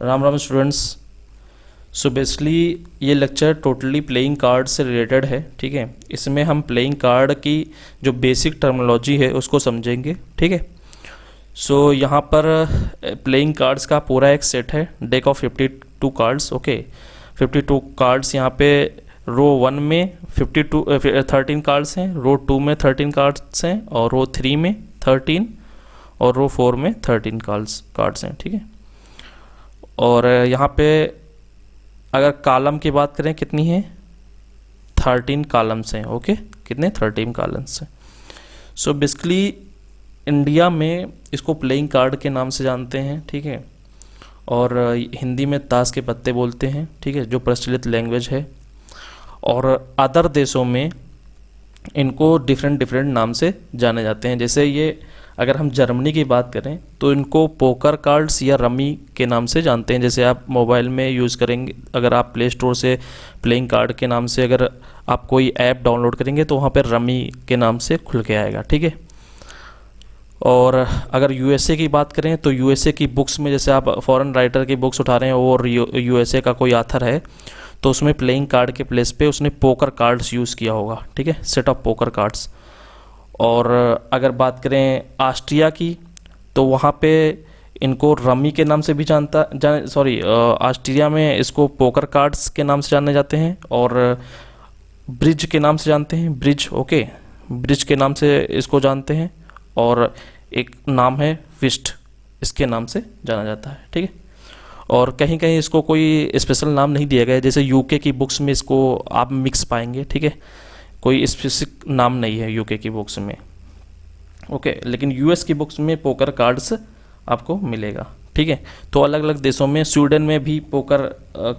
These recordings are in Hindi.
Ram Ram students. So basically ये लेक्चर टोटली प्लेइंग कार्ड से रिलेटेड है, ठीक है। इसमें हम प्लेइंग कार्ड की जो बेसिक टर्मिनोलॉजी है उसको समझेंगे, ठीक है। सो यहाँ पर प्लेइंग कार्ड्स का पूरा एक सेट है, deck of 52 cards, okay. 52 cards यहाँ पे रो 1 में 13 कार्ड्स हैं, रो 2 में 13 कार्ड्स हैं, और रो 3 में 13 और रो 4 में 13 कार्ड्स हैं, ठीक है। और यहाँ पे अगर कॉलम की बात करें कितनी है, 13 कॉलम्स हैं, ओके। कितने, 13 कॉलम्स हैं। सो बेसिकली इंडिया में इसको प्लेइंग कार्ड के नाम से जानते हैं, ठीक है। और हिंदी में ताश के पत्ते बोलते हैं, ठीक है, जो प्रचलित लैंग्वेज है। और अदर देशों में इनको डिफरेंट नाम से जाने जाते हैं। जैसे ये अगर हम जर्मनी की बात करें तो इनको पोकर कार्ड्स या रमी के नाम से जानते हैं। जैसे आप मोबाइल में यूज़ करेंगे, अगर आप प्ले स्टोर से प्लेइंग कार्ड के नाम से अगर आप कोई ऐप डाउनलोड करेंगे तो वहाँ पर रमी के नाम से खुल के आएगा, ठीक है। और अगर यूएसए की बात करें तो यूएसए की बुक्स में, जैसे आप फॉरेन राइटर की बुक्स उठा रहे हैं और यूएसए का कोई ऑथर है तो उसमें प्लेइंग कार्ड के प्लेस पे उसने पोकर कार्ड्स यूज़ किया होगा, ठीक है, सेट ऑफ पोकर कार्ड्स। और अगर बात करें ऑस्ट्रिया की तो वहाँ पे इनको रमी के नाम से भी ऑस्ट्रिया में इसको पोकर कार्ड्स के नाम से जाने जाते हैं, और ब्रिज के नाम से जानते हैं, ब्रिज, ओके, ब्रिज के नाम से इसको जानते हैं। और एक नाम है विस्ट, इसके नाम से जाना जाता है, ठीक है। और कहीं कहीं इसको कोई स्पेशल नाम नहीं दिया गया है, जैसे यूके की बुक्स में इसको आप मिक्स पाएंगे, ठीक है, कोई स्पेसिफिक नाम नहीं है यूके की बुक्स में, ओके। लेकिन यूएस की बुक्स में पोकर कार्ड्स आपको मिलेगा, ठीक है। तो अलग अलग देशों में, स्वीडन में भी पोकर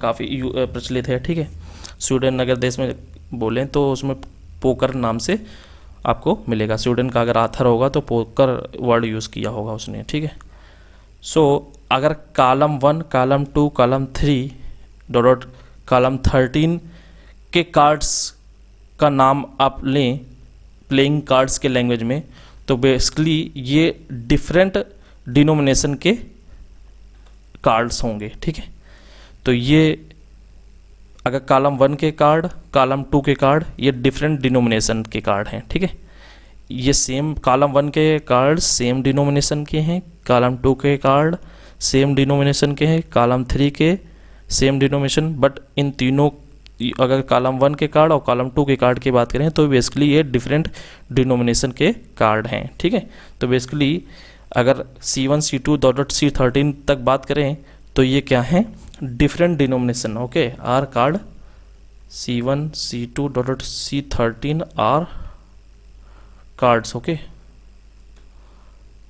काफ़ी प्रचलित है, ठीक है। स्वीडन अगर देश में बोलें तो उसमें पोकर नाम से आपको मिलेगा। स्वीडन का अगर आथर होगा तो पोकर वर्ड यूज़ किया होगा उसने, ठीक है। सो अगर column 1, column 2, column 3 dot column 13 के कार्ड्स का नाम आप लें प्लेइंग कार्ड्स के लैंग्वेज में, तो बेसिकली ये डिफरेंट डिनोमिनेशन के कार्ड्स होंगे, ठीक है। तो ये अगर कॉलम 1 के कार्ड, कॉलम 2 के कार्ड, ये डिफरेंट डिनोमिनेशन के कार्ड हैं, ठीक है। ये सेम कॉलम 1 के कार्ड सेम डिनोमिनेशन के हैं, कॉलम 2 के कार्ड सेम डिनोमिनेशन के हैं, कॉलम 3 के सेम डिनोमिनेशन, बट इन तीनों अगर कॉलम 1 के कार्ड और कॉलम 2 के कार्ड की बात करें तो बेसिकली ये डिफरेंट डिनोमिनेशन के कार्ड हैं, ठीक है। तो बेसिकली अगर C1 C2 C13 तक बात करें तो ये क्या है, different denomination, okay. Are card C1 C2 C13 are cards, okay,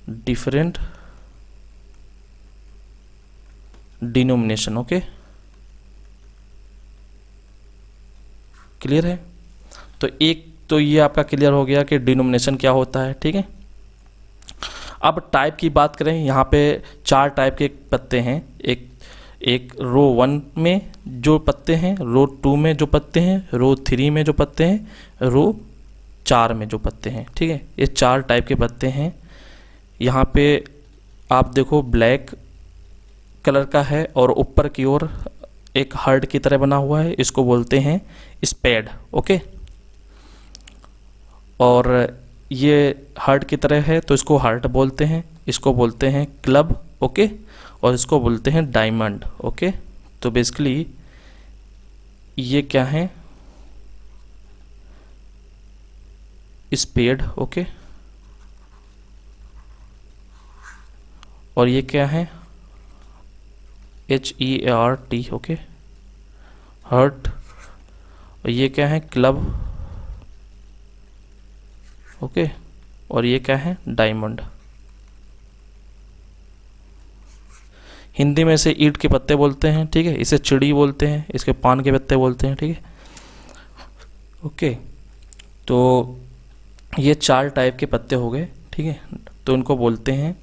different denomination, okay. Clear है? तो एक तो ये आपका क्लियर हो गया कि डिनोमिनेशन क्या होता है, ठीक है। अब टाइप की बात करें, यहाँ पे 4 टाइप के पत्ते हैं। एक रो 1 में जो पत्ते हैं, रो 2 में जो पत्ते हैं, रो 3 में जो पत्ते हैं, रो 4 में जो पत्ते हैं, ठीक है। ये 4 टाइप के पत्ते हैं। यहाँ पे आप देखो ब्लैक कलर का है और ऊपर की ओर एक हार्ट की तरह बना हुआ है, इसको बोलते हैं स्पेड, ओके। और ये हार्ट की तरह है तो इसको हार्ट बोलते हैं, इसको बोलते हैं क्लब, ओके, और इसको बोलते हैं डायमंड, ओके। तो बेसिकली ये क्या है, स्पेड, ओके, और ये क्या है, HEART, ओके, हर्ट। और ये क्या है, क्लब, ओके, और ये क्या है, डायमंड। हिंदी में इसे ईंट के पत्ते बोलते हैं, ठीक है, इसे चिड़ी बोलते हैं, इसके पान के पत्ते बोलते हैं, ठीक है, ओके। तो ये 4 टाइप के पत्ते हो गए, ठीक है। तो इनको बोलते हैं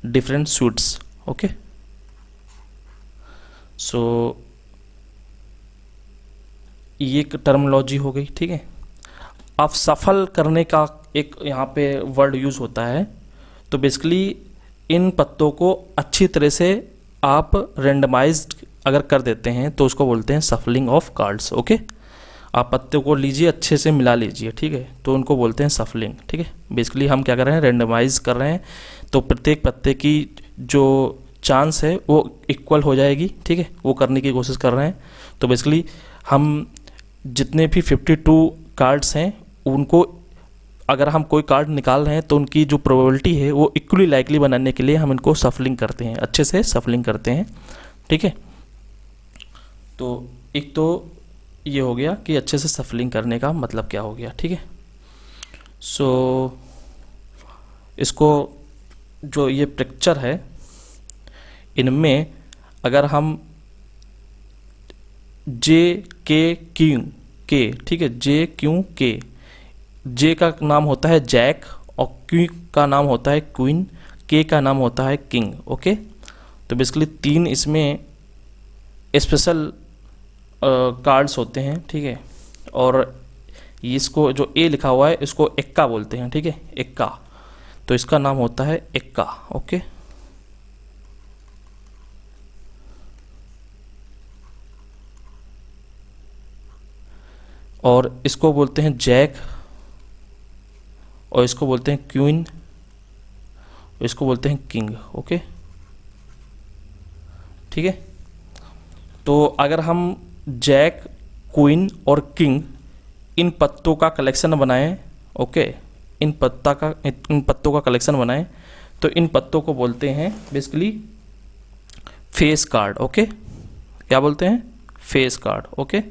डिफरेंट सूट्स, ओके। सो ये एक टर्मिनोलॉजी हो गई, ठीक है। अब सफल करने का एक यहाँ पे वर्ड यूज़ होता है। तो बेसिकली इन पत्तों को अच्छी तरह से आप रेंडमाइज्ड अगर कर देते हैं तो उसको बोलते हैं सफलिंग ऑफ कार्ड्स। ओके, आप पत्ते को लीजिए, अच्छे से मिला लीजिए, ठीक है, तो उनको बोलते हैं सफलिंग। ठीक है, बेसिकली हम क्या कर रहे हैं, रेंडमाइज कर रहे हैं, तो प्रत्येक पत्ते की जो चांस है वो इक्वल हो जाएगी। ठीक है, वो करने की कोशिश कर रहे हैं। तो बेसिकली हम जितने भी 52 कार्ड्स हैं उनको, अगर हम कोई कार्ड निकाल रहे हैं तो उनकी जो प्रोबेबिलिटी है वो इक्वली लाइकली बनाने के लिए हम इनको सफलिंग करते हैं, अच्छे से सफलिंग करते हैं। ठीक है, तो एक तो ये हो गया कि अच्छे से सफलिंग करने का मतलब क्या हो गया। ठीक है, सो इसको जो ये पिक्चर है इनमें अगर हम जे के क्यू के, ठीक है, जे क्यू के, जे का नाम होता है जैक और क्यू का नाम होता है क्वीन, के का नाम होता है किंग। ओके, तो बेसिकली 3 इसमें स्पेशल कार्ड्स होते हैं। ठीक है, और इसको जो ए लिखा हुआ है इसको एक्का बोलते हैं। ठीक है, एक्का, तो इसका नाम होता है एक्का। ओके, और इसको बोलते हैं जैक, और इसको बोलते हैं क्वीन, और इसको बोलते हैं किंग। ओके, ठीक है, तो अगर हम जैक, क्वीन और किंग इन पत्तों का कलेक्शन बनाएं, ओके, इन पत्तों का कलेक्शन बनाएं, तो इन पत्तों को बोलते हैं बेसिकली फेस कार्ड। ओके, क्या बोलते हैं, फेस कार्ड। ओके,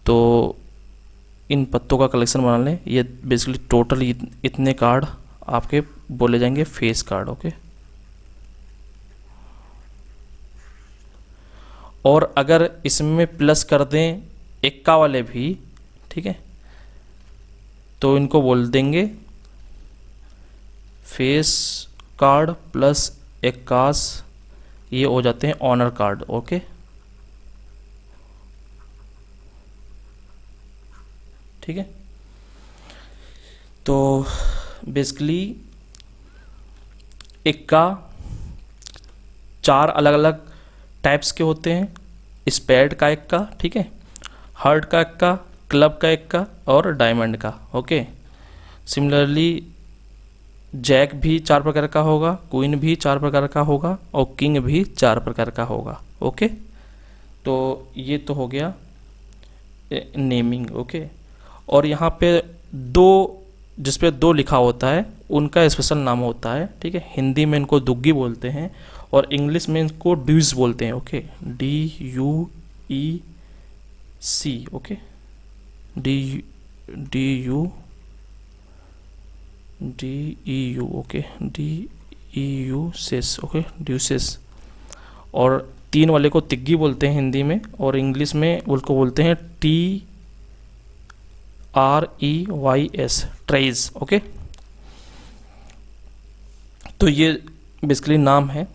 तो इन पत्तों का कलेक्शन बना लें, ये बेसिकली टोटल इतने कार्ड आपके बोले जाएंगे फेस कार्ड। ओके, और अगर इसमें प्लस कर दें एक्का वाले भी, ठीक है, तो इनको बोल देंगे फेस कार्ड प्लस एक्कास, ये हो जाते हैं ऑनर कार्ड। ओके, ठीक है, तो बेसिकली एक्का 4 अलग अलग टाइप्स के होते हैं, स्पेड का एक्का, ठीक है, हार्ट का एक्का, क्लब का एक्का और डायमंड का। ओके, सिमिलरली जैक भी 4 प्रकार का होगा, क्वीन भी 4 प्रकार का होगा और किंग भी 4 प्रकार का होगा। ओके, तो ये तो हो गया नेमिंग। ओके, और यहाँ पे 2, जिस पे 2 लिखा होता है उनका स्पेशल नाम होता है। ठीक है, हिंदी में इनको दुग्गी बोलते हैं और इंग्लिश में इनको ड्यूज बोलते हैं। Okay, DUEC। Okay, DUDEU। Okay, DEUSES। Okay, deuces, और 3 वाले को तिग्गी बोलते हैं हिंदी में, और इंग्लिश में उनको बोलते हैं TREYS, ट्रेज। ओके, तो ये बेसिकली नाम है।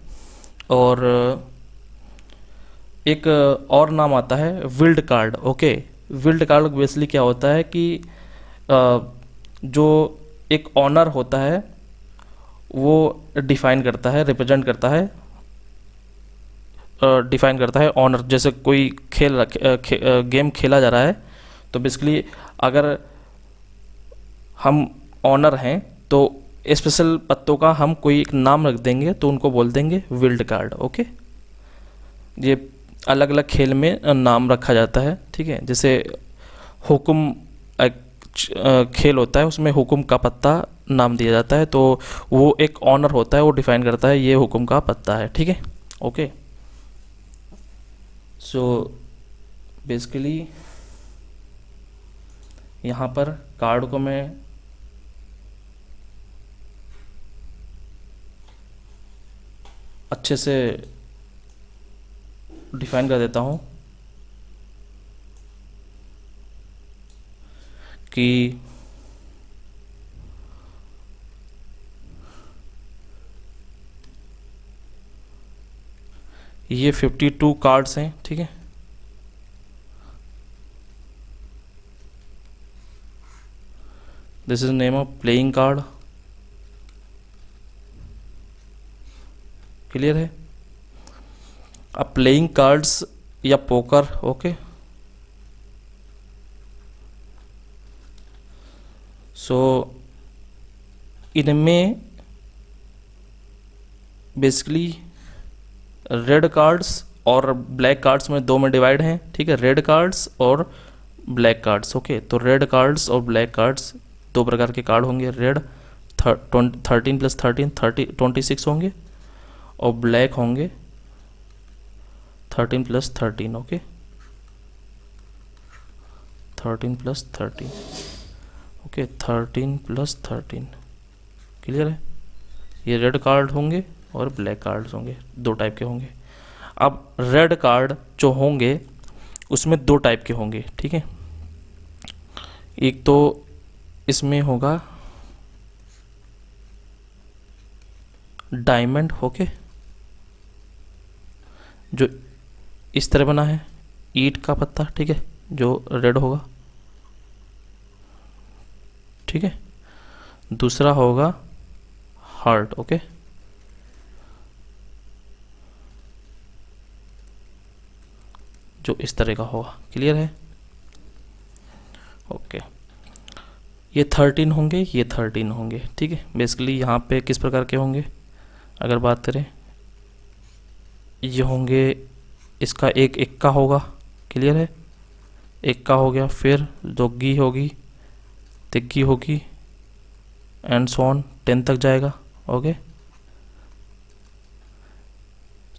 और एक और नाम आता है wild card. Okay, wild card basically क्या होता है कि जो एक ऑनर होता है वो डिफाइन करता है, रिप्रेजेंट करता है, डिफाइन करता है ऑनर। जैसे कोई गेम खेला जा रहा है, तो बेसिकली अगर हम ऑनर हैं तो स्पेशल पत्तों का हम कोई एक नाम रख देंगे तो उनको बोल देंगे विल्ड कार्ड। ओके, ये अलग अलग खेल में नाम रखा जाता है। ठीक है, जैसे हुकुम खेल होता है, उसमें हुकुम का पत्ता नाम दिया जाता है, तो वो एक ऑनर होता है, वो डिफाइन करता है ये हुकुम का पत्ता है। ठीक है, ओके, सो बेसिकली यहाँ पर कार्ड को मैं अच्छे से डिफाइन कर देता हूँ कि ये 52 कार्ड्स हैं। ठीक है, this is name of playing card. Clear है, अब प्लेइंग कार्ड्स या पोकर, ओके, सो इनमें बेसिकली रेड कार्ड्स और ब्लैक कार्ड्स में दो में डिवाइड हैं, ठीक है, रेड कार्ड्स और ब्लैक कार्ड्स, ओके। तो रेड कार्ड्स और ब्लैक कार्ड्स दो प्रकार के कार्ड होंगे, रेड 13 + 13 26 होंगे, और ब्लैक होंगे 13 + 13, ओके, 13 + 13, ओके, 13 + 13, क्लियर है। ये रेड कार्ड होंगे और ब्लैक कार्ड्स होंगे, दो टाइप के होंगे। अब रेड कार्ड जो होंगे उसमें दो टाइप के होंगे, ठीक है। एक तो इसमें होगा डायमंड, ओके, जो इस तरह बना है, ईंट का पत्ता, ठीक है, जो रेड होगा, ठीक है। दूसरा होगा हार्ट, ओके, जो इस तरह का होगा, क्लियर है, ओके। ये 13 होंगे, ये 13 होंगे, ठीक है। बेसिकली यहाँ पे किस प्रकार के होंगे अगर बात करें, ये होंगे, इसका एक इक्का होगा, क्लियर है, इक्का हो गया, फिर दोगी होगी, तिग्गी होगी, एंड सो ऑन 10 तक जाएगा, ओके।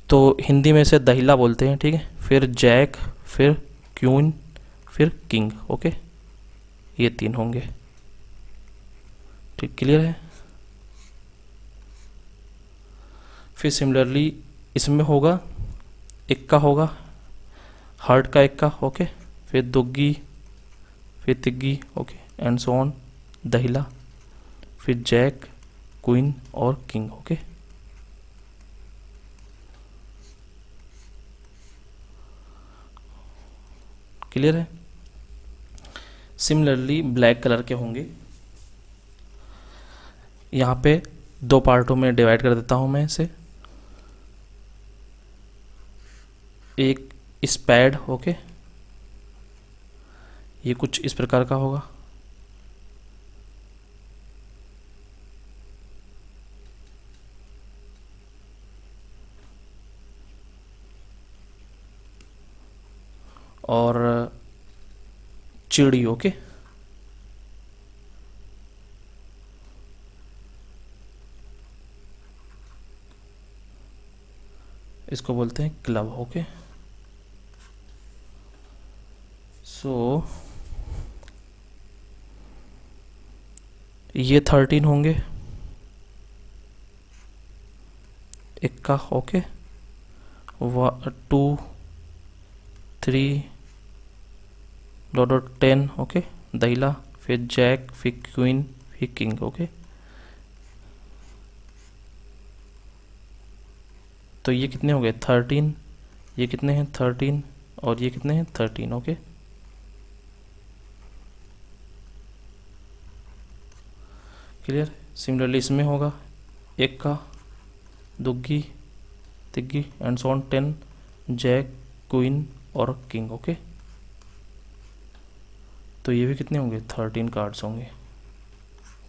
तो हिंदी में इसे दहिला बोलते हैं, ठीक है। फिर जैक, फिर क्वीन, फिर किंग, ओके, ये 3 होंगे, ठीक, क्लियर है। फिर सिमिलरली इसमें होगा, इक्का होगा, हार्ट का इक्का, ओके, फिर दुग्गी, फिर तिग्गी, ओके, एंड सो ऑन, दहिला, फिर जैक, क्वीन और किंग, ओके। क्लियर है। सिमिलरली ब्लैक कलर के होंगे, यहाँ पे दो पार्टों में डिवाइड कर देता हूँ मैं इसे। एक स्पैड, ओके, ये कुछ इस प्रकार का होगा, और चिड़ी, ओके, इसको बोलते हैं क्लब, ओके। सो ये 13 होंगे, इक्का, ओके, 2 3 10, ओके, दहिला, फिर जैक, फिर क्वीन, फिर किंग, ओके। तो ये कितने हो गए 13, ये कितने हैं 13, और ये कितने हैं 13, ओके। क्लियर। सिमिलरली इसमें होगा इक्का, दुग्गी, तिग्गी and so on 10, jack, queen और किंग, ओके। तो ये भी कितने होंगे 13 कार्ड्स होंगे,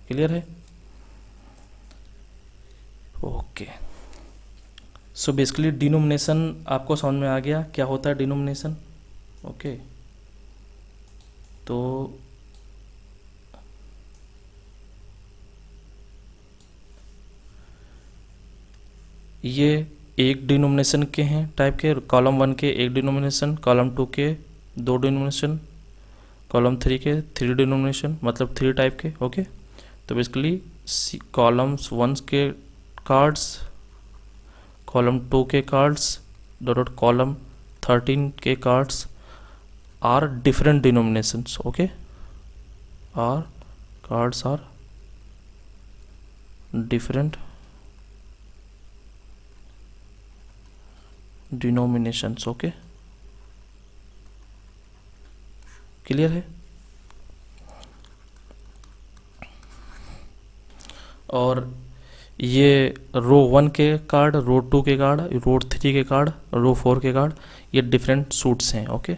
क्लियर है, ओके। सो बेसिकली डिनोमिनेशन आपको समझ में आ गया क्या होता है डिनोमिनेशन, ओके। तो ये एक डिनोमिनेशन के हैं टाइप के, कॉलम 1 के एक डिनोमिनेशन, कॉलम 2 के 2 डिनोमिनेशन, कॉलम 3 के 3 डिनोमिनेशन, मतलब 3 टाइप के, ओके। तो बेसिकली कॉलम्स 1 के कार्ड्स, कॉलम 2 के कार्ड्स डॉट कॉलम 13 के cards are different denominations, okay, are cards are different denominations, okay, clear है। और ये रो 1 के कार्ड, रो 2 के कार्ड, रो 3 के कार्ड, रो 4 के कार्ड, ये डिफरेंट सूट्स हैं। Okay,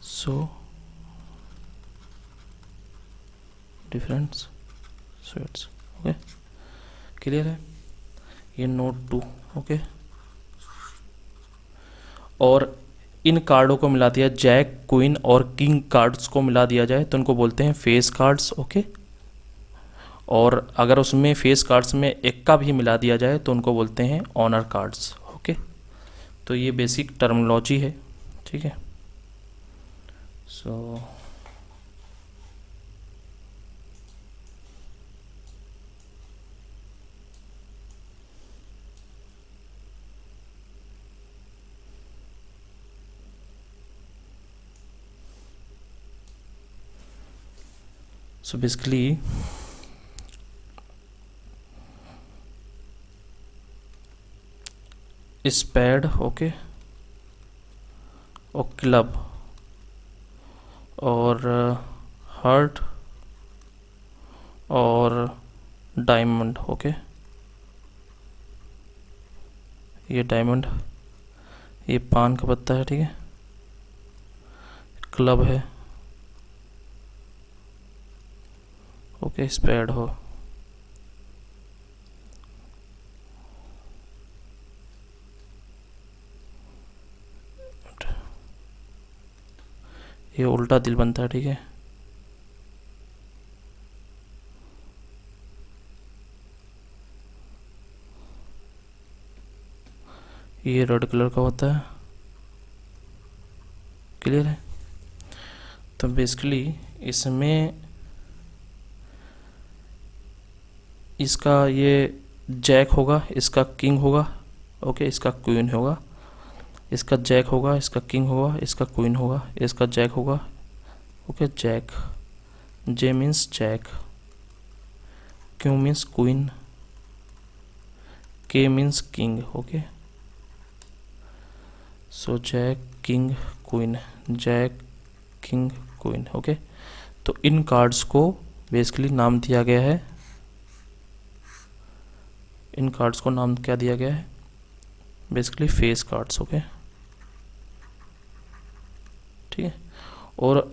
so different suits. Okay, clear है? ये नोट 2। ओके, और इन कार्डों को मिला दिया, जैक, क्वीन और किंग कार्ड्स को मिला दिया जाए तो उनको बोलते हैं फेस कार्ड्स। ओके, और अगर उसमें फेस कार्ड्स में एक का भी मिला दिया जाए तो उनको बोलते हैं ऑनर कार्ड्स। ओके, तो ये बेसिक टर्मिनोलॉजी है। ठीक है, सो बेसिकली स्पैड, ओके, और क्लब और हार्ट और डायमंड। ओके, ये डायमंड, ये पान का पत्ता है। ठीक है, क्लब है। ओके, स्पैड हो, ये उल्टा दिल बनता है। ठीक है, ये रेड कलर का होता है। क्लियर है? तो बेसिकली इसमें इसका ये जैक होगा, इसका किंग होगा। ओके, इसका क्वीन होगा, इसका जैक होगा, इसका किंग होगा, इसका क्वीन होगा, इसका जैक होगा। Okay, jack, J means jack, Q means queen, K means king. Okay, so jack, king, queen, jack, king, queen. Okay, तो इन कार्ड्स को बेसिकली नाम दिया गया है, इन कार्ड्स को नाम क्या दिया गया है? Basically face cards. ओके, ठीक है, और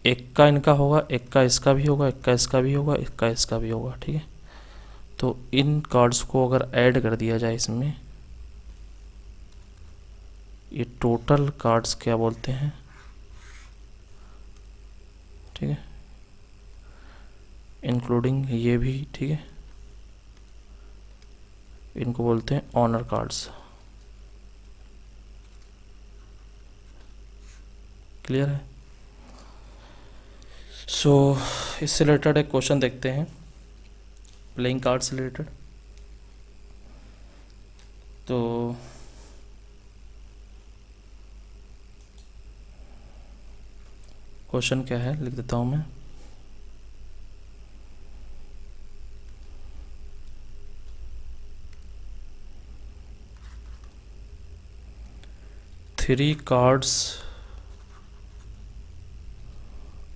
एक का इनका होगा, एक का इसका भी होगा, एक का इसका भी होगा, एक का इसका भी होगा। ठीक है, तो इन कार्ड्स को अगर ऐड कर दिया जाए इसमें, ये टोटल कार्ड्स क्या बोलते हैं? ठीक है, इंक्लूडिंग ये भी। ठीक है, इनको बोलते हैं ऑनर कार्ड्स। क्लियर है? सो इससे रिलेटेड एक क्वेश्चन देखते हैं, प्लेइंग कार्ड से रिलेटेड। तो क्वेश्चन क्या है, लिख देता हूं मैं। Three cards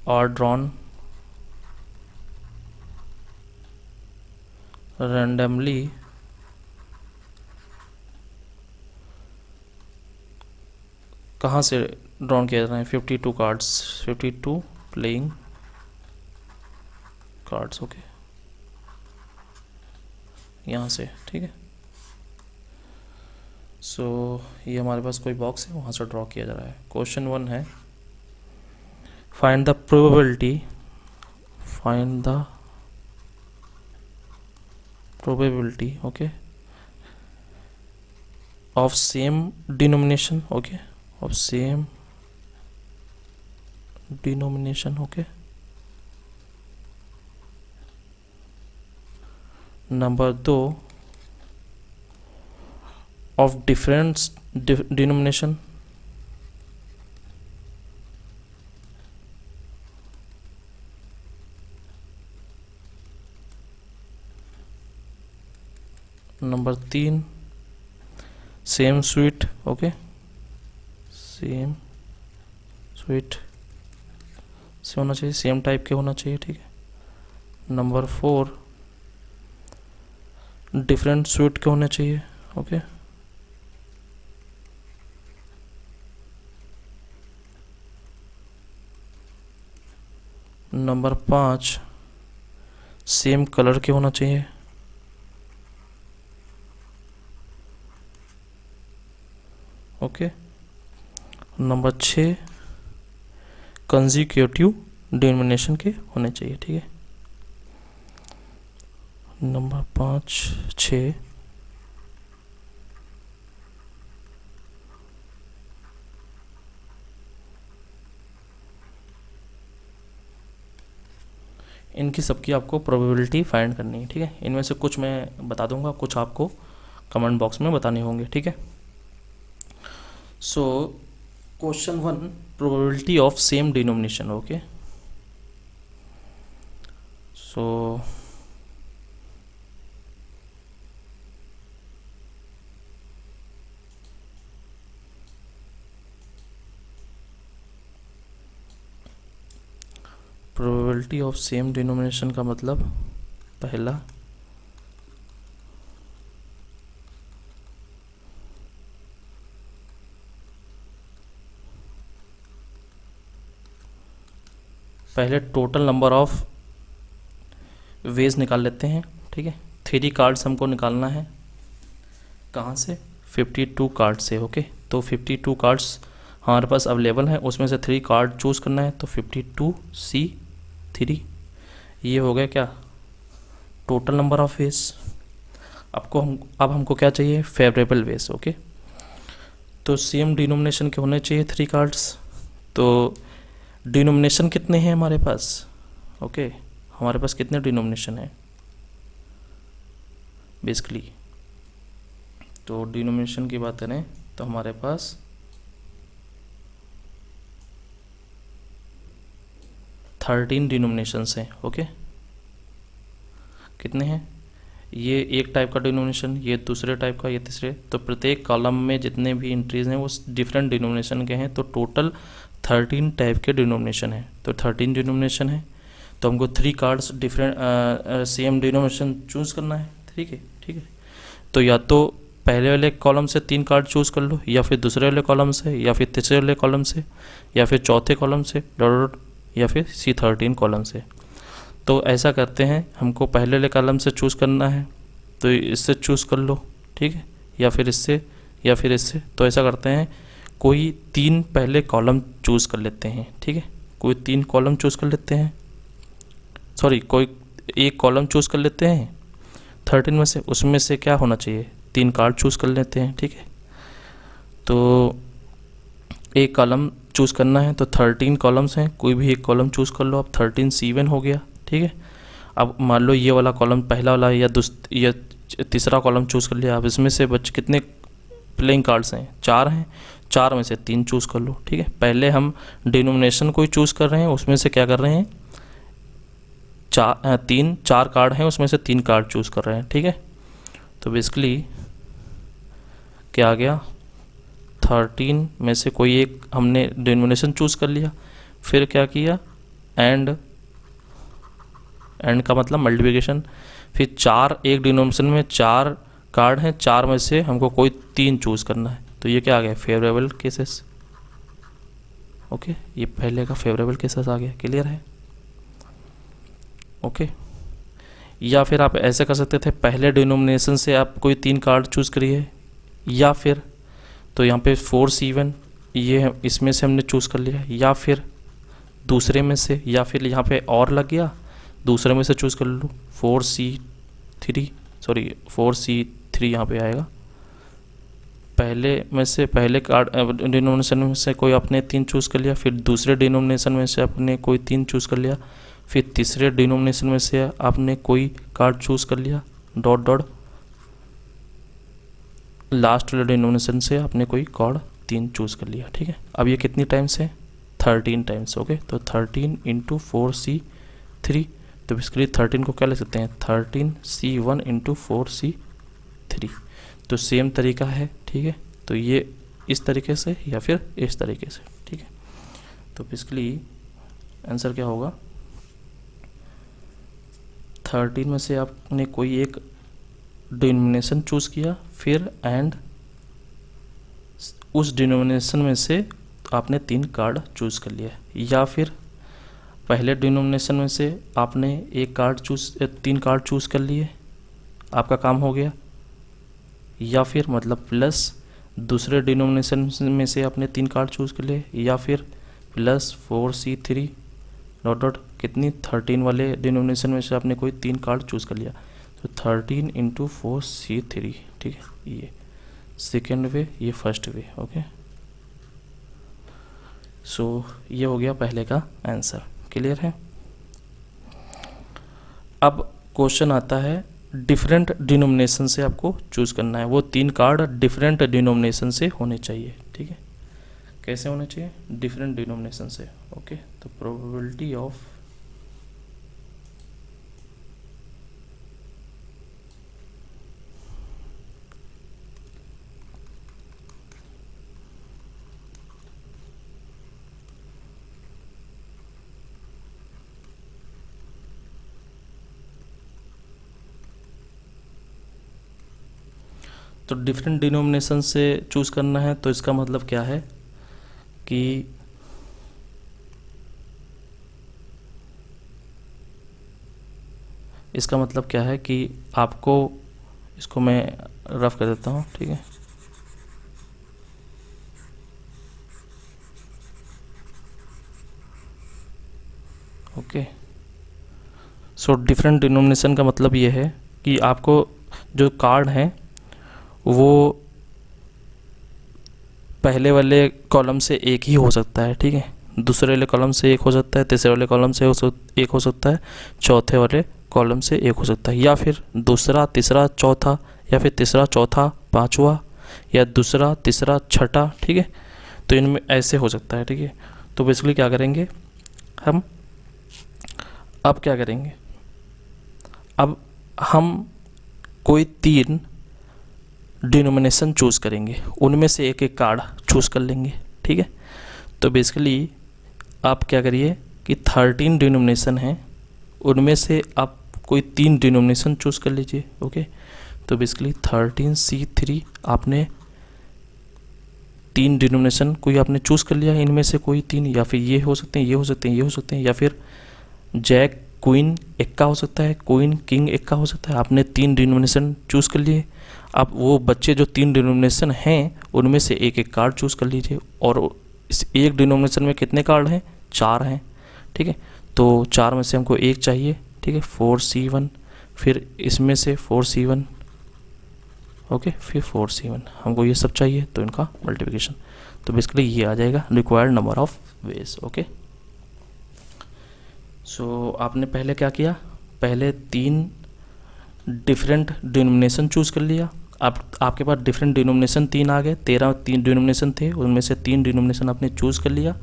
are drawn randomly कहाँ से ड्रॉन किया जा रहा है? 52 कार्ड्स, 52 प्लेइंग कार्ड्स। ओके, यहाँ से। ठीक है, सो ये हमारे पास कोई बॉक्स है, वहाँ से ड्रॉ किया जा रहा है। क्वेश्चन 1 है, find the probability, find the probability, okay, of same denomination. Okay, of same denomination. Okay, number 2, of different denomination। Number 3, same sweet. Okay, same sweet से होना चाहिए, सेम टाइप के होना चाहिए। ठीक है, नंबर 4, डिफरेंट स्वीट के होने चाहिए। ओके, नंबर 5 सेम कलर के होना चाहिए। ओके, नंबर 6 कंसेक्यूटिव डिनोमिनेशन के होने चाहिए। ठीक है, नंबर 5 6 इनकी सबकी आपको प्रोबेबिलिटी फाइंड करनी है। ठीक है, इनमें से कुछ मैं बता दूंगा, कुछ आपको कमेंट बॉक्स में बताने होंगे। ठीक है, so question 1 probability of same denomination. Okay, so probability of same denomination का मतलब पहला पहले टोटल नंबर ऑफ वेज निकाल लेते हैं। ठीक है, 3 कार्ड्स हमको निकालना है। कहाँ से? 52 कार्ड से। ओके, तो 52 कार्ड्स हमारे पास अवेलेबल हैं, उसमें से 3 कार्ड चूज़ करना है। तो 52C3 ये हो गया क्या? Total number of ways. अब हमको क्या चाहिए? Favourable ways. ओके, तो सेम डिनोमिनेशन के होने चाहिए 3 कार्ड्स। तो डिनोमिनेशन कितने हैं हमारे पास? ओके, हमारे पास कितने डिनोमिनेशन है बेसिकली? तो डिनोमिनेशन की बात करें तो हमारे पास 13 डिनोमिनेशंस हैं। ओके, कितने हैं? ये एक टाइप का डिनोमिनेशन, ये दूसरे टाइप का, ये तीसरे। तो प्रत्येक कॉलम में जितने भी एंट्रीज हैं वो डिफरेंट डिनोमिनेशन के हैं। तो टोटल 13 टाइप के डिनोमिनेशन हैं। तो 13 डिनोमिनेशन है, तो हमको 3 cards different same denomination choose करना है। ठीक है, ठीक है। तो या तो पहले वाले कॉलम से 3 कार्ड चूज़ कर लो, या फिर दूसरे वाले कॉलम से, या फिर तीसरे वाले कॉलम से, या फिर चौथे कॉलम से डॉट, या फिर C13 कॉलम से। तो ऐसा करते हैं, हमको पहले वाले कॉलम से चूज़ करना है तो इससे चूज़ कर लो। ठीक है, या फिर इससे, या फिर इससे। तो ऐसा करते हैं, कोई 3 पहले कॉलम चूज़ कर लेते हैं। ठीक है, कोई 3 कॉलम चूज़ कर लेते हैं, सॉरी कोई एक कॉलम चूज़ कर लेते हैं 13 में से। उसमें से क्या होना चाहिए? 3 कार्ड चूज़ कर लेते हैं। ठीक है, तो एक कॉलम चूज़ करना है, तो 13 कॉलम्स हैं, कोई भी एक कॉलम चूज़ कर लो। अब 13C1 हो गया। ठीक है, अब मान लो ये वाला कॉलम पहला वाला या तीसरा कॉलम चूज़ कर लिया। अब इसमें से कितने प्लेइंग कार्ड्स हैं? 4 हैं, 4 में से 3 चूज़ कर लो। ठीक है, पहले हम डिनोमिनेशन को ही चूज़ कर रहे हैं, उसमें से क्या कर रहे हैं? 4 कार्ड हैं, उसमें से 3 कार्ड चूज़ कर रहे हैं। ठीक है, तो बेसिकली क्या आ गया? 13 में से कोई एक हमने डिनोमिनेशन चूज़ कर लिया, फिर क्या किया? एंड का मतलब मल्टीप्लिकेशन। फिर 4 एक डिनोमिनेशन में 4 कार्ड हैं, 4 में से हमको कोई 3 चूज़ करना है। तो ये क्या आ गया? Favourable cases. ओके, ये पहले का फेवरेबल केसेस आ गया। क्लियर है? ओके, या फिर आप ऐसे कर सकते थे, पहले डिनोमिनेशन से आप कोई 3 कार्ड चूज़ करिए, या फिर तो यहाँ पे 4C1 ये इसमें से हमने चूज़ कर लिया, या फिर दूसरे में से, या फिर यहाँ पे और लग गया, दूसरे में से चूज़ कर लो 4C3 यहाँ पे आएगा। पहले में से पहले कार्ड डिनोमिनेशन में से कोई आपने 3 चूज़ कर लिया, फिर दूसरे डिनोमिनेशन में से आपने कोई 3 चूज़ कर लिया, फिर तीसरे डिनोमिनेशन में से आपने कोई कार्ड चूज़ कर लिया, डॉट डॉट, लास्ट वाले डिनोमिनेशन से आपने कोई कार्ड 3 चूज़ कर लिया। ठीक है, अब ये कितनी टाइम्स है? 13 टाइम्स। ओके, तो 13 × 4C3, तो बेसिकली 13 को क्या ले सकते हैं? 13C1 × 4C3। तो सेम तरीका है। ठीक है, तो ये इस तरीके से या फिर इस तरीके से। ठीक है, तो बेसिकली आंसर क्या होगा? 13 में से आपने कोई एक डिनोमिनेशन चूज़ किया, फिर एंड उस डिनोमिनेशन में से आपने 3 कार्ड चूज़ कर लिया, या फिर पहले डिनोमिनेशन में से आपने 3 कार्ड चूज़ कर लिए, आपका काम हो गया, या फिर मतलब प्लस दूसरे डिनोमिनेशन में से आपने 3 कार्ड चूज़ कर लिए, या फिर प्लस 4C3 डॉट डॉट कितनी 13 वाले डिनोमिनेशन में से आपने कोई 3 कार्ड चूज़ कर लिया, तो 13 × 4C3, ठीक है। ये सेकेंड वे, ये फर्स्ट वे, ओके। सो ये हो गया पहले का आंसर, क्लियर है। अब क्वेश्चन आता है डिफरेंट डिनोमिनेशन से आपको चूज़ करना है, वो 3 कार्ड डिफरेंट डिनोमिनेशन से होने चाहिए, ठीक है। कैसे होने चाहिए? डिफरेंट डिनोमिनेशन से, ओके। तो प्रोबेबिलिटी ऑफ तो डिफरेंट डिनोमिनेशन से चूज़ करना है, तो इसका मतलब क्या है कि इसका मतलब क्या है कि आपको, इसको मैं रफ कर देता हूँ, ठीक है। ओके, सो डिफरेंट डिनोमिनेशन का मतलब ये है कि आपको जो कार्ड हैं वो पहले वाले कॉलम से एक ही हो सकता है, ठीक है। दूसरे वाले कॉलम से एक हो सकता है, तीसरे वाले कॉलम से एक हो सकता है, चौथे वाले कॉलम से एक हो सकता है, या फिर दूसरा, तीसरा, चौथा, या फिर तीसरा, चौथा, पांचवा, या दूसरा, तीसरा, छठा, ठीक है। तो इनमें ऐसे हो सकता है, ठीक है। तो बेसिकली क्या करेंगे हम, अब क्या करेंगे, अब हम कोई 3 डिनोमिनेशन चूज़ करेंगे, उनमें से एक एक कार्ड चूज़ कर लेंगे, ठीक है। तो बेसिकली आप क्या करिए कि 13 डिनोमिनेशन हैं, उनमें से आप कोई 3 डिनोमिनेशन चूज़ कर लीजिए, ओके। तो बेसिकली 13C3 आपने 3 डिनोमिनेशन कोई आपने चूज़ कर लिया, इनमें से कोई 3, या फिर ये हो सकते हैं, ये हो सकते हैं, ये हो सकते हैं, या फिर जैक क्वीन एक का हो सकता है, क्वीन किंग एक का हो सकता है। आपने 3 डिनोमिनेशन चूज़ कर लिए। अब वो बच्चे जो 3 डिनोमिनेशन हैं उनमें से एक एक कार्ड चूज़ कर लीजिए, और इस एक डिनोमिनेशन में कितने कार्ड हैं? 4 हैं, ठीक है। तो 4 में से हमको एक चाहिए, ठीक है, 4C1, फिर इसमें से 4C1, ओके, फिर 4C1, हमको ये सब चाहिए, तो इनका मल्टीप्लिकेशन। तो बेसिकली ये आ जाएगा required number of ways, okay. So आपने पहले क्या किया, पहले 3 डिफरेंट डिनोमिनेशन चूज़ कर लिया। अब आपके पास डिफरेंट डिनोमिनेशन 3 आ गए, 13 3 डिनोमिनेशन थे, उनमें से 3 डिनोमिनेशन आपने चूज़ कर लिया।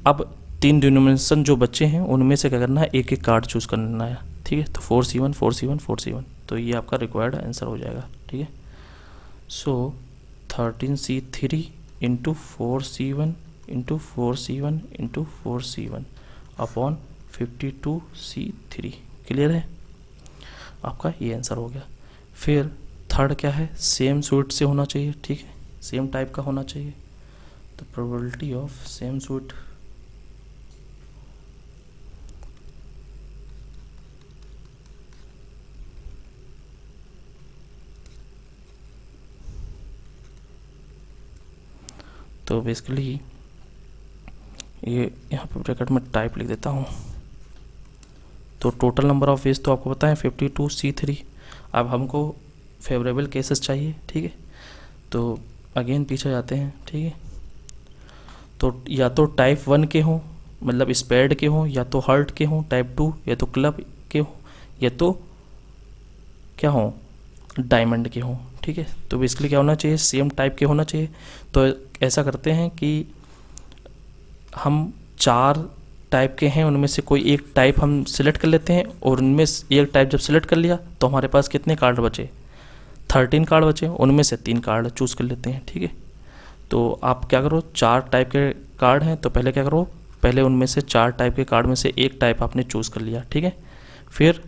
अब 3 डिनोमिनेशन जो बच्चे हैं उनमें से क्या करना है, एक एक कार्ड चूज़ करना है, ठीक है। तो 4C1 4C1 4C1, तो ये आपका रिक्वायर्ड आंसर हो जाएगा, ठीक है। सो 13C3 × 4C1 × 4C1 × 4C1 upon 52C3, clear है, आपका ये आंसर हो गया। फिर थर्ड क्या है, सेम सूट से होना चाहिए, ठीक है, सेम टाइप का होना चाहिए। तो प्रोबेबिलिटी ऑफ सेम सूट, तो बेसिकली ये यहाँ पे ब्रैकेट में टाइप लिख देता हूँ। तो टोटल नंबर ऑफ वेज तो आपको पता है 52C3। अब हमको फेवरेबल केसेस चाहिए, ठीक है। तो अगेन पीछे जाते हैं, ठीक है। तो या तो टाइप 1 के हों, मतलब स्पेड के हों, या तो हर्ट के हों टाइप 2, या तो क्लब के हों, या तो क्या हों, डायमंड के हों, ठीक है। तो बेसिकली क्या होना चाहिए, सेम टाइप के होना चाहिए। तो ऐसा करते हैं कि हम 4 टाइप के हैं, उनमें से कोई एक टाइप हम सिलेक्ट कर लेते हैं, और उनमें एक टाइप जब सिलेक्ट कर लिया तो हमारे पास कितने कार्ड बचे, 13 कार्ड बचे, उनमें से 3 कार्ड चूज़ कर लेते हैं, ठीक है। तो आप क्या करो, 4 टाइप के कार्ड हैं, तो पहले क्या करो, पहले उनमें से 4 टाइप के कार्ड में से एक टाइप आपने चूज़ कर लिया, ठीक है। फिर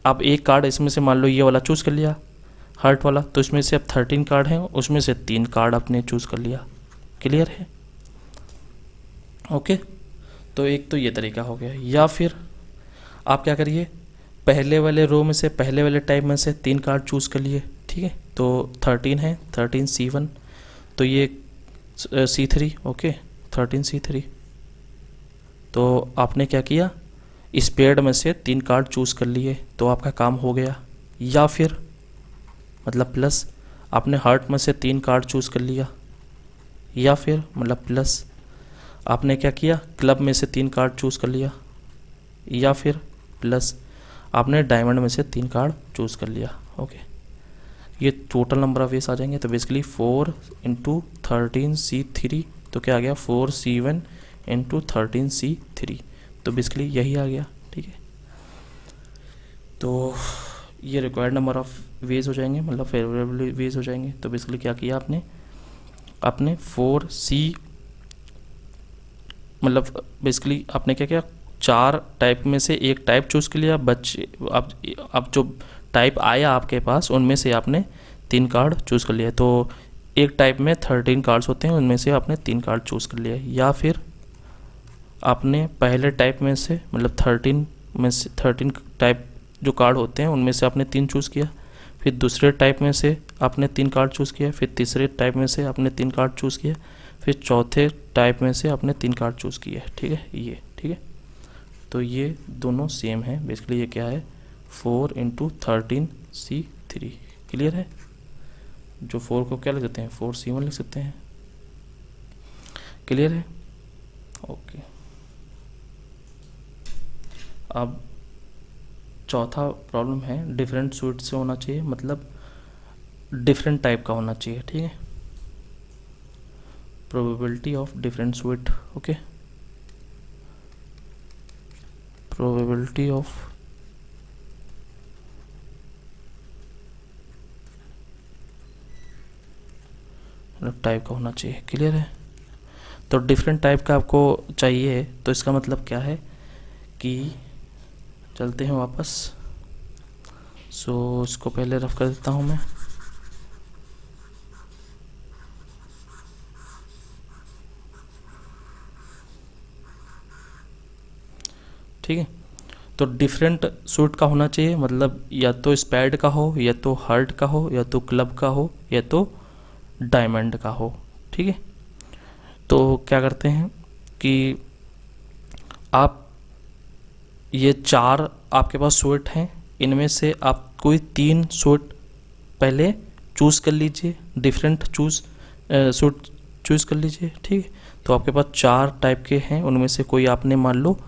आप एक कार्ड इसमें से मान लो ये वाला चूज़ कर लिया हार्ट वाला, तो इसमें से अब 13 कार्ड हैं, उसमें से 3 कार्ड आपने चूज़ कर लिया। क्लियर है? ओके, तो एक तो ये तरीका हो गया। या फिर आप क्या करिए, पहले वाले रो में से, पहले वाले टाइप में से 3 कार्ड चूज़ कर लिए, ठीक है। तो 13 है, 13 C1, तो ये C3, ओके 13 C3। तो आपने क्या किया, इस पेड में से 3 कार्ड चूज़ कर लिए, तो आपका काम हो गया। या फिर मतलब प्लस, आपने हार्ट में से 3 कार्ड चूज़ कर लिया। या फिर मतलब प्लस, आपने क्या किया, क्लब में से 3 कार्ड चूज़ कर लिया। या फिर प्लस, आपने डायमंड में से 3 कार्ड चूज़ कर लिया। ओके, ये टोटल नंबर ऑफ वेज आ जाएंगे। तो बेसिकली 4 × 13 C3, तो क्या आ गया 4 C1 × 13 C3, तो बेसिकली यही आ गया, ठीक है। तो ये रिक्वायर्ड नंबर ऑफ वेज हो जाएंगे, मतलब फेवरेबल वेज हो जाएंगे। तो बेसिकली क्या किया आपने 4C, मतलब बेसिकली आपने क्या किया, 4 टाइप में से एक टाइप चूज़ कर लिया। बच्चे अब जो टाइप आया आपके पास, उनमें से आपने 3 कार्ड चूज़ कर लिया। तो एक टाइप में 13 कार्ड्स होते हैं, उनमें से आपने 3 कार्ड चूज़ कर लिया। या फिर आपने पहले टाइप में से, मतलब 13 में से 13 टाइप जो कार्ड होते हैं, उनमें से आपने 3 चूज़ किया। फिर दूसरे टाइप में से आपने 3 कार्ड चूज़ किया। फिर तीसरे टाइप में से आपने 3 कार्ड चूज़ किया। फिर चौथे टाइप में से आपने 3 कार्ड चूज़ किया, ठीक है। ये ठीक है, तो ये दोनों सेम है। बेसिकली ये क्या है, 4 × 13 C3। क्लियर है? जो 4 को क्या लिख सकते हैं, 4 C1 लिख सकते हैं। क्लियर है? ओके, अब चौथा प्रॉब्लम है, डिफरेंट सूट से होना चाहिए, मतलब डिफरेंट टाइप का होना चाहिए, ठीक है। Probability of different suit, okay, probability of type का होना चाहिए। क्लियर है? तो डिफरेंट टाइप का आपको चाहिए, तो इसका मतलब क्या है कि चलते हैं वापस। सो इसको पहले रफ कर देता हूँ मैं। ठीक है, तो डिफरेंट सूट का होना चाहिए, मतलब या तो स्पैड का हो, या तो हार्ट का हो, या तो क्लब का हो, या तो डायमंड का हो, ठीक है। तो क्या करते हैं कि आप ये 4 आपके पास सूट हैं, इनमें से आप कोई 3 सूट पहले चूज़ कर लीजिए, डिफरेंट सूट चूज़ कर लीजिए, ठीक है। तो आपके पास 4 टाइप के हैं, उनमें से कोई आपने मान लो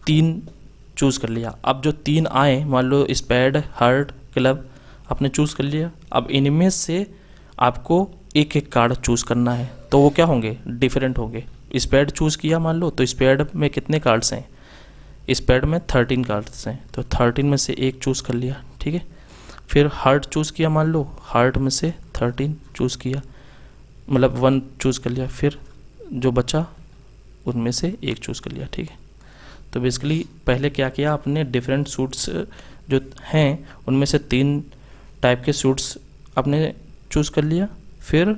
3 चूज़ कर लिया। अब जो 3 आए, मान लो स्पैड, हार्ट, क्लब, आपने चूज़ कर लिया। अब इनमें से आपको एक एक कार्ड चूज़ करना है, तो वो क्या होंगे, डिफरेंट होंगे। स्पैड चूज़ किया मान लो, तो स्पैड में कितने कार्ड्स हैं, स्पैड में 13 कार्ड्स हैं, तो 13 में से एक चूज़ कर लिया, ठीक है। फिर हार्ट चूज़ किया मान लो, हार्ट में से 13 चूज़ किया, मतलब 1 चूज़ कर लिया। फिर जो बचा उनमें से एक चूज़ कर लिया, ठीक है। तो बेसिकली पहले क्या किया आपने, डिफरेंट सूट्स जो हैं उनमें से 3 टाइप के सूट्स आपने चूज़ कर लिया। फिर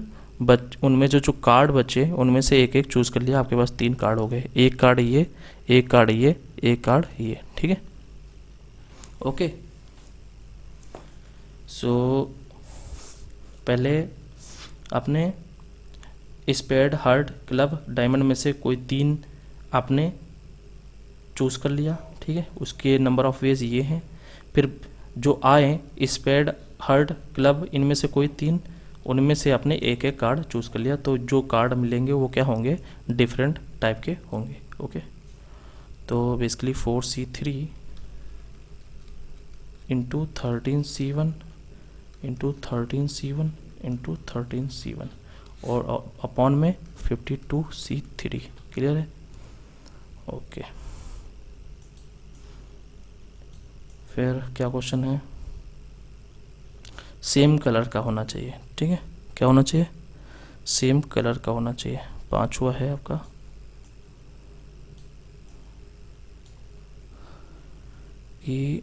उनमें जो कार्ड बचे, उनमें से एक एक चूज़ कर लिया। आपके पास 3 कार्ड हो गए, एक कार्ड ये, एक कार्ड ये, एक कार्ड ये, ठीक है। ओके, सो पहले आपने स्पेड, हार्ट, क्लब, डायमंड में से कोई 3 आपने चूज़ कर लिया, ठीक है। उसके नंबर ऑफ वेज ये हैं। फिर जो आए स्पेड, हार्ट, क्लब, इनमें से कोई 3, उनमें से आपने एक एक कार्ड चूज़ कर लिया। तो जो कार्ड मिलेंगे वो क्या होंगे, डिफरेंट टाइप के होंगे, ओके। तो basically 4C3 × 13C1 × 13C1 × 13C1 और अपॉन में 52C3। क्लियर है? ओके, फिर क्या क्वेश्चन है, सेम कलर का होना चाहिए, ठीक है। क्या होना चाहिए, सेम कलर का होना चाहिए। 5वां है आपका, कि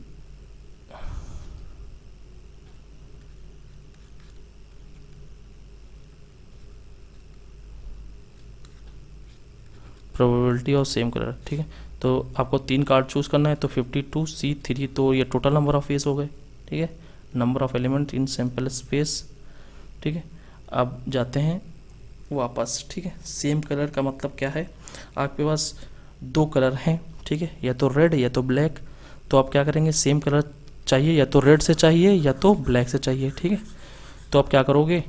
प्रोबेबिलिटी ऑफ सेम कलर, ठीक है। तो आपको 3 कार्ड चूज़ करना है, तो 52C3, तो ये टोटल नंबर ऑफ फेस हो गए, ठीक है, number of element in sample space, ठीक है। अब जाते हैं वापस, ठीक है। सेम कलर का मतलब क्या है, आपके पास 2 कलर हैं, ठीक है, या तो रेड या तो ब्लैक। तो आप क्या करेंगे, सेम कलर चाहिए, या तो रेड से चाहिए या तो ब्लैक से चाहिए, ठीक है। तो आप क्या करोगे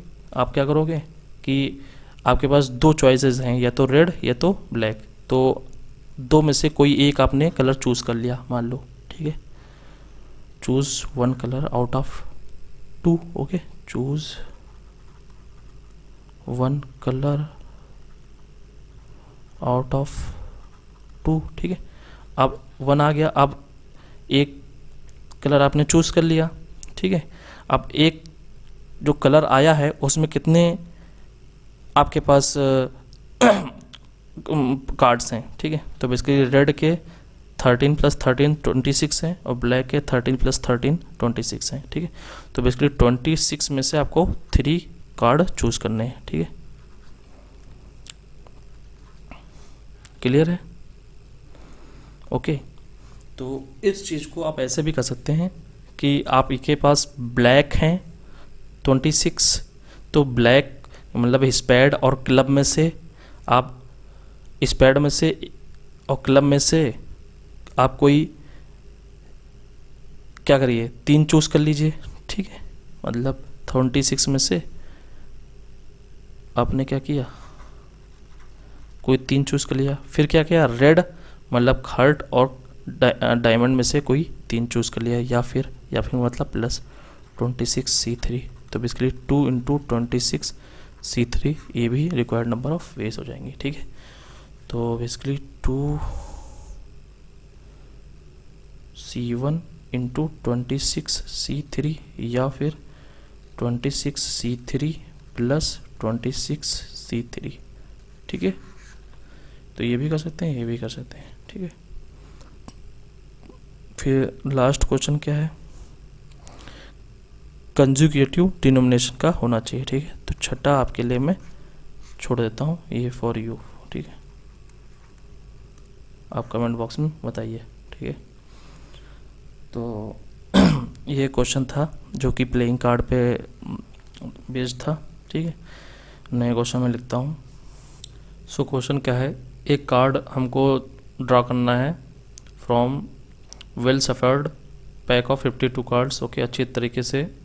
कि आपके पास 2 चॉइसेस हैं, या तो रेड या तो ब्लैक। तो 2 में से कोई एक आपने कलर चूज़ कर लिया, मान लो, ठीक है। Choose 1 colour out of 2, okay, choose 1 colour out of 2, ठीक है। अब 1 आ गया, अब एक कलर आपने चूज़ कर लिया, ठीक है। अब एक जो कलर आया है उसमें कितने आपके पास कार्ड्स हैं, ठीक है। तो बेसिकली रेड के 13 + 13 26 हैं, और ब्लैक के 13 + 13 26 हैं, ठीक है। तो बेसिकली 26 में से आपको 3 कार्ड चूज़ करने हैं, ठीक है। क्लियर है, ओके। तो इस चीज़ को आप ऐसे भी कर सकते हैं कि आप के पास ब्लैक हैं 26, तो ब्लैक मतलब स्पेड और क्लब में से आप स्पेड में से और क्लब में से आप कोई क्या करिए, 3 चूज़ कर लीजिए, ठीक है। मतलब 26 में से आपने क्या किया, कोई 3 चूज़ कर लिया। फिर क्या किया, रेड मतलब हार्ट और डायमंड में से कोई 3 चूज़ कर लिया, या फिर मतलब प्लस 26C3। तो बेसिकली 2 × 26C3 ये भी रिक्वायर्ड नंबर ऑफ वेज हो जाएंगे, ठीक है। तो बेसिकली 2C1 × 26C3 या फिर 26C3 + 26C3, ठीक है। तो ये भी कर सकते हैं, ये भी कर सकते हैं, ठीक है। फिर लास्ट क्वेश्चन क्या है, कंजुगेटिव डिनोमिनेशन का होना चाहिए, ठीक है। तो छठा आपके लिए मैं छोड़ देता हूँ, ये फॉर यू, ठीक है। आप कमेंट बॉक्स में बताइए, ठीक है। तो ये क्वेश्चन था जो कि प्लेइंग कार्ड पे बेस्ड था, ठीक है। नए क्वेश्चन में लिखता हूँ। सो क्वेश्चन क्या है, एक कार्ड हमको ड्रा करना है from well suffered pack of 52 cards, okay, अच्छी तरीके से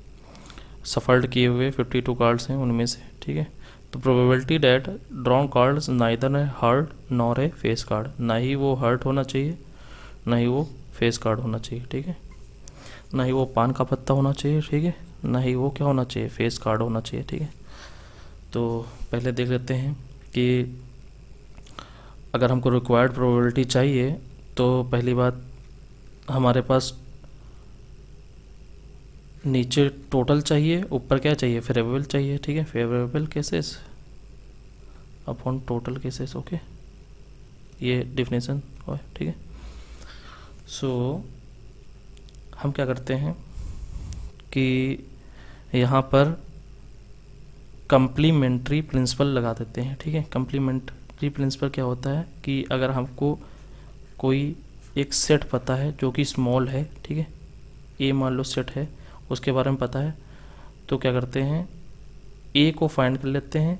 सफर्ड किए हुए 52 कार्ड्स हैं उनमें से, ठीक है। तो probability that drawn cards neither है हर्ट नॉर है फेस कार्ड, ना ही वो हर्ट होना चाहिए, ना ही वो फेस कार्ड होना चाहिए, ठीक है। ना ही वो पान का पत्ता होना चाहिए, ठीक है, ना ही वो क्या होना चाहिए, फेस कार्ड होना चाहिए, ठीक है। तो पहले देख लेते हैं कि अगर हमको रिक्वायर्ड प्रोबेबिलिटी चाहिए तो पहली बात हमारे पास नीचे टोटल चाहिए, ऊपर क्या चाहिए, फेवरेबल चाहिए, ठीक है। Favourable cases upon total cases, okay, ये डिफिनेशन है, ठीक है। सो हम क्या करते हैं कि यहाँ पर कंप्लीमेंट्री प्रिंसिपल लगा देते हैं, ठीक है। कंप्लीमेंट्री प्रिंसिपल क्या होता है कि अगर हमको कोई एक सेट पता है जो कि स्मॉल है, ठीक है, ए मान लो सेट है, उसके बारे में पता है, तो क्या करते हैं, ए को फाइंड कर लेते हैं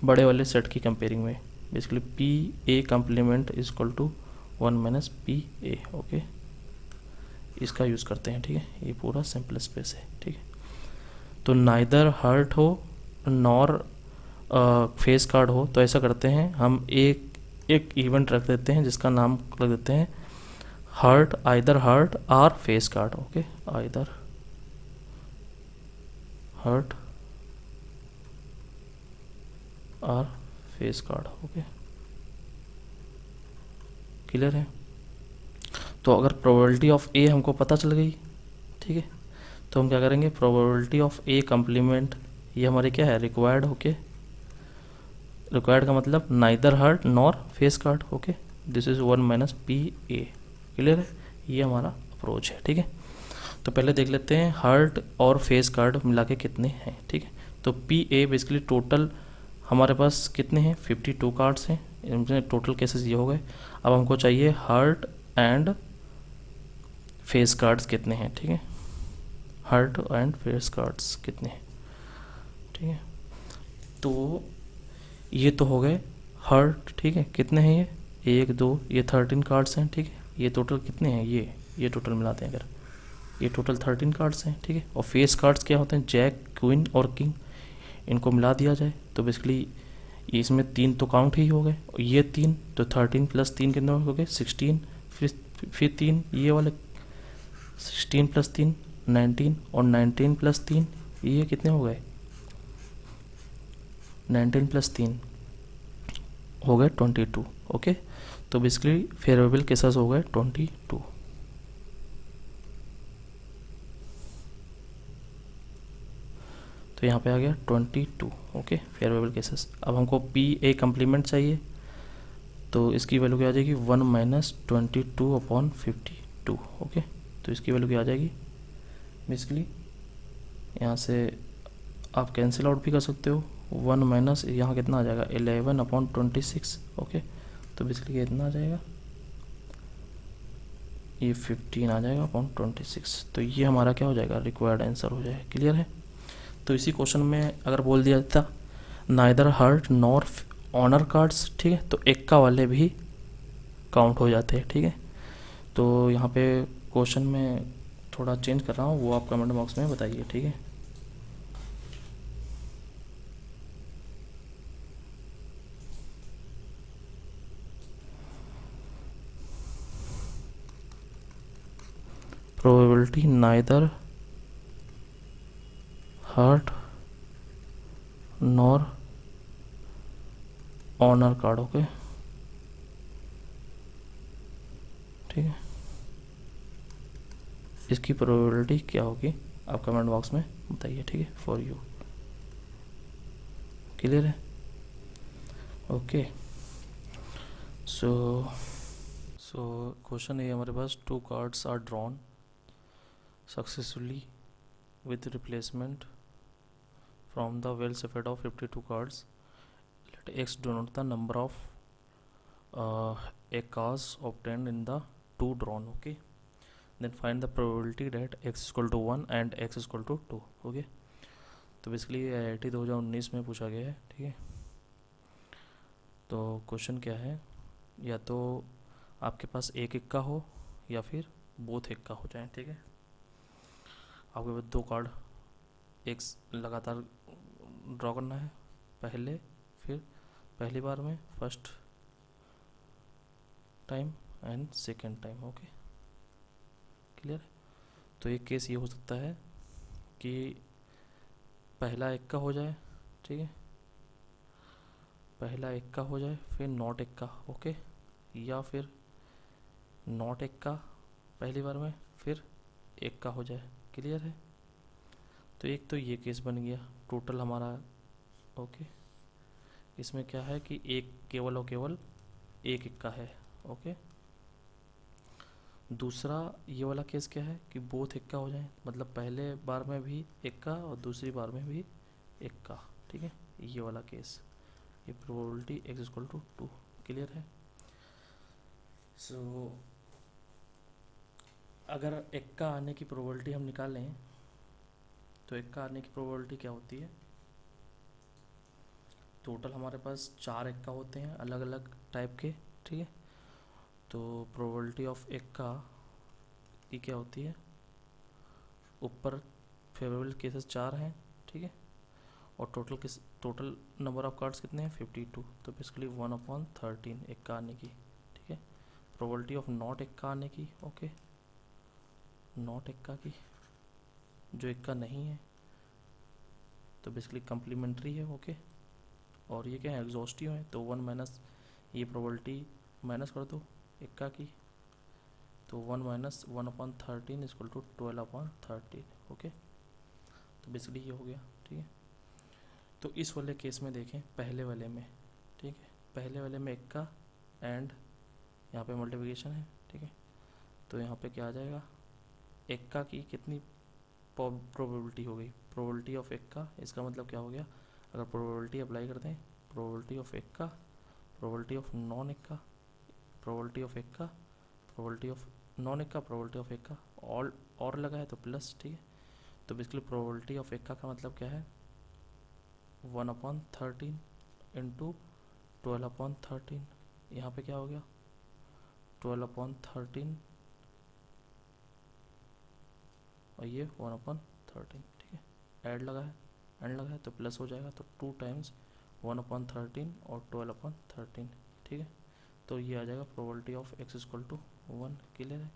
बड़े वाले सेट की कंपेयरिंग में। Basically P A complement is equal to 1 - P A, okay, इसका यूज़ करते हैं, ठीक है। ये पूरा सिंपल स्पेस है, ठीक है। तो नाइदर हर्ट हो नॉर फेस कार्ड हो, तो ऐसा करते हैं हम एक इवेंट रख देते हैं जिसका नाम रख देते हैं हर्ट, आइदर हर्ट और face card, okay, either heart और फेस कार्ड, ओके, क्लियर है। तो अगर प्रोबेबिलिटी ऑफ ए हमको पता चल गई, ठीक है, तो हम क्या करेंगे, प्रोबेबिलिटी ऑफ ए कंप्लीमेंट, ये हमारे क्या है, रिक्वायर्ड, ओके। रिक्वायर्ड का मतलब neither heart nor face card, okay, this is 1 - P A, clear है। ये हमारा अप्रोच है, ठीक है। तो पहले देख लेते हैं हर्ट और फेस कार्ड मिला के कितने हैं, ठीक है। तो पी ए बेसिकली टोटल हमारे पास कितने हैं, 52 कार्ड्स हैं, इनमें टोटल केसेस ये हो गए। अब हमको चाहिए हार्ट एंड फेस कार्ड्स कितने हैं, ठीक है, हार्ट एंड फेस कार्ड्स कितने हैं, ठीक है। तो ये तो हो गए हार्ट, ठीक है, कितने हैं ये, 1 2, ये 13 कार्ड्स हैं, ठीक है। ये टोटल कितने हैं, ये टोटल मिलाते हैं अगर, ये टोटल 13 कार्ड्स हैं, ठीक है। और फेस कार्ड्स क्या होते हैं, जैक, क्वीन और किंग, इनको मिला दिया जाए तो बेसिकली इसमें 3 तो काउंट ही हो गए, और ये 3 तो 13 + 3 कितने हो गए, 16, फिर 3 ये वाले, 16 + 3 19, और 19 + 3 ये कितने हो गए, 19 + 3 हो गए 22, ओके। तो बेसिकली फेवरेबल केसेस हो गए 22। तो यहाँ पे आ गया 22, ओके, फेवरेबल केसेस। अब हमको पी ए कम्प्लीमेंट चाहिए, तो इसकी वैल्यू क्या आ जाएगी, 1 - 22/52, ओके। तो इसकी वैल्यू क्या आ जाएगी, बेसिकली यहाँ से आप कैंसिल आउट भी कर सकते हो, 1 माइनस यहाँ कितना आ जाएगा, 11/26, ओके। तो बेसिकली ये इतना आ जाएगा, ये 15 आ जाएगा अपॉन 26। तो ये हमारा क्या हो जाएगा, रिक्वायर्ड आंसर हो जाएगा, क्लियर है। तो इसी क्वेश्चन में अगर बोल दिया जाता neither heart nor honour cards, ठीक है, तो एक्का वाले भी काउंट हो जाते हैं, ठीक है। तो यहाँ पे क्वेश्चन में थोड़ा चेंज कर रहा हूँ, वो आप कमेंट बॉक्स में बताइए, ठीक है। Probability neither heart nor honour card, okay, ठीक है। इसकी प्रोबेबिलिटी क्या होगी आप कमेंट बॉक्स में बताइए, ठीक है, फॉर यू, क्लियर है, ओके। सो क्वेश्चन है हमारे पास, 2 cards are drawn successfully with replacement from the well set of 52 cards. Let x denote the number of cards obtained in the 2 drawn, okay. Then find the probability that x equal to 1 and x equal to 2, okay. तो बेसिकली IIT 2019 में पूछा गया है, ठीक है। तो क्वेश्चन क्या है, या तो आपके पास एक इक्का हो या फिर बोथ इक्का हो जाए, ठीक है। आपके पास 2 कार्ड एक लगातार ड्रॉ करना है, फिर पहली बार में first time and second time, okay, clear है। तो एक केस ये हो सकता है कि पहला इक्का हो जाए, ठीक है, पहला इक्का हो जाए फिर नॉट इक्का, ओके, या फिर नॉट इक्का पहली बार में फिर इक्का हो जाए, क्लियर है। तो एक तो ये केस बन गया टोटल हमारा, ओके। इसमें क्या है कि एक केवल और केवल एक इक्का है, ओके। दूसरा ये वाला केस क्या है कि बोथ इक्का हो जाए, मतलब पहले बार में भी इक्का और दूसरी बार में भी इक्का, ठीक है, ये वाला केस, ये प्रोबेबिलिटी x = 2, क्लियर है। सो अगर इक्का आने की प्रोबेबिलिटी हम निकालें तो इक्का आने की प्रोबेबिलिटी क्या होती है, टोटल हमारे पास 4 इक्का होते हैं अलग अलग टाइप के, ठीक है। तो प्रोबेबिलिटी ऑफ इक्का की क्या होती है, ऊपर फेवरेबल केसेस 4 हैं, ठीक है, और टोटल नंबर ऑफ कार्ड्स कितने हैं, 52। तो बेसिकली 1/13 इक्का आने की, ठीक है। प्रोबेबिलिटी ऑफ नॉट इक्का आने की, ओके, नॉट इक्का की, जो इक्का नहीं है तो बेसिकली कम्प्लीमेंट्री है, ओके। और ये क्या है, एग्जॉस्टिव है, तो 1 माइनस ये प्रोबेबिलिटी माइनस कर दो इक्का की, तो 1 - 1/13 = 12/13, ओके। तो बेसिकली ये हो गया, ठीक है। तो इस वाले केस में देखें, पहले वाले में, ठीक है, पहले वाले में इक्का एंड यहाँ पे मल्टीप्लिकेशन है, ठीक है। तो यहाँ पे क्या आ जाएगा, इक्का की कितनी प्रोबेबिलिटी हो गई, प्रोबेबिलिटी ऑफ इक्का, इसका मतलब क्या हो गया, अगर प्रोबेबिलिटी अप्लाई करते हैं, प्रोबेबिलिटी ऑफ इक्का प्रोबेबिलिटी ऑफ नॉन इक्का, प्रोबेबिलिटी ऑफ इक्का, प्रोबेबिलिटी ऑफ नॉन इक्का, प्रोबेबिलिटी ऑफ इक्का, ऑल और लगा है तो प्लस, ठीक है। तो बेसिकली प्रोबेबिलिटी ऑफ इक्का का मतलब क्या है, 1/13 इंटू 12/13। यहाँ पे क्या हो गया, 12/13 और ये 1/13, ठीक है। ऐड लगा है, एंड लगा है तो प्लस हो जाएगा, तो 2 टाइम्स 1/13 और 12/13, ठीक है। तो ये आ जाएगा probability of x equal to 1। Clear है।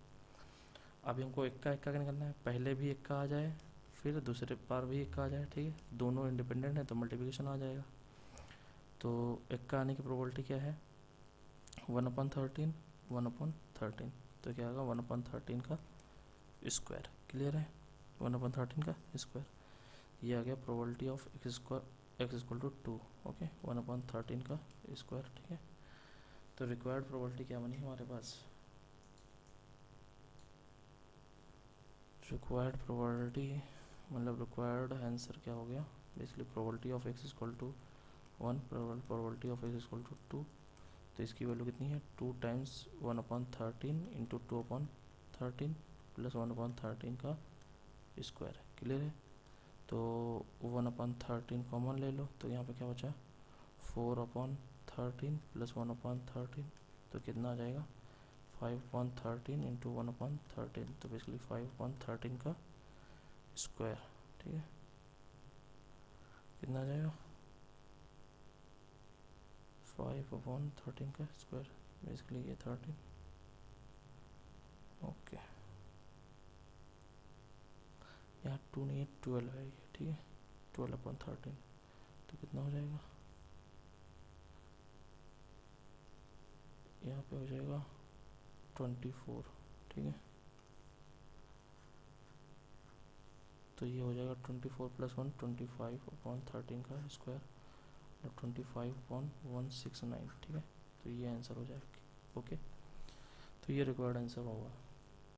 अभी हमको इक्का इक्का क्या करना है, पहले भी इक्का आ जाए फिर दूसरे बार भी इक्का आ जाए, ठीक है। दोनों इंडिपेंडेंट है तो मल्टीप्लिकेशन आ जाएगा। तो इक्का आने की प्रोबेबिलिटी क्या है, 1/13, 1/13, तो क्या होगा 1/13 का स्क्वायर। क्लियर है, 1/13 का स्क्वायर। ये आ गया probability of x equal to 2। Okay, 1/13 का स्क्वायर, ठीक है। तो रिक्वायर्ड प्रोबेबिलिटी क्या बनी हमारे पास, रिक्वायर्ड प्रोबेबिलिटी मतलब रिक्वायर्ड आंसर क्या हो गया, basically probability of x equal to 1, probability of x equal to 2। तो इसकी वैल्यू कितनी है, 2 टाइम्स 1/13 इंटू 2/13 प्लस 1/13 का स्क्वायर। क्लियर है। तो 1/13 कॉमन ले लो, तो यहाँ पे क्या बचा, 4/13 प्लस 1/13, तो कितना आ जाएगा 5/13 इंटू 1/13, तो बेसिकली 5/13 का स्क्वायर, ठीक है। कितना आ जाएगा 5/13 का स्क्वायर, बेसिकली ये 13। ओके, यहाँ 2 नहीं है 12 है ये, ठीक है। 12/13 तो कितना हो जाएगा, यहाँ पे हो जाएगा 24, ठीक है। तो ये हो जाएगा 24 प्लस 1 25/13 का स्क्वायर, 25/169, ठीक है। तो ये आंसर हो जाएगा। ओके, तो ये रिक्वायर्ड आंसर होगा।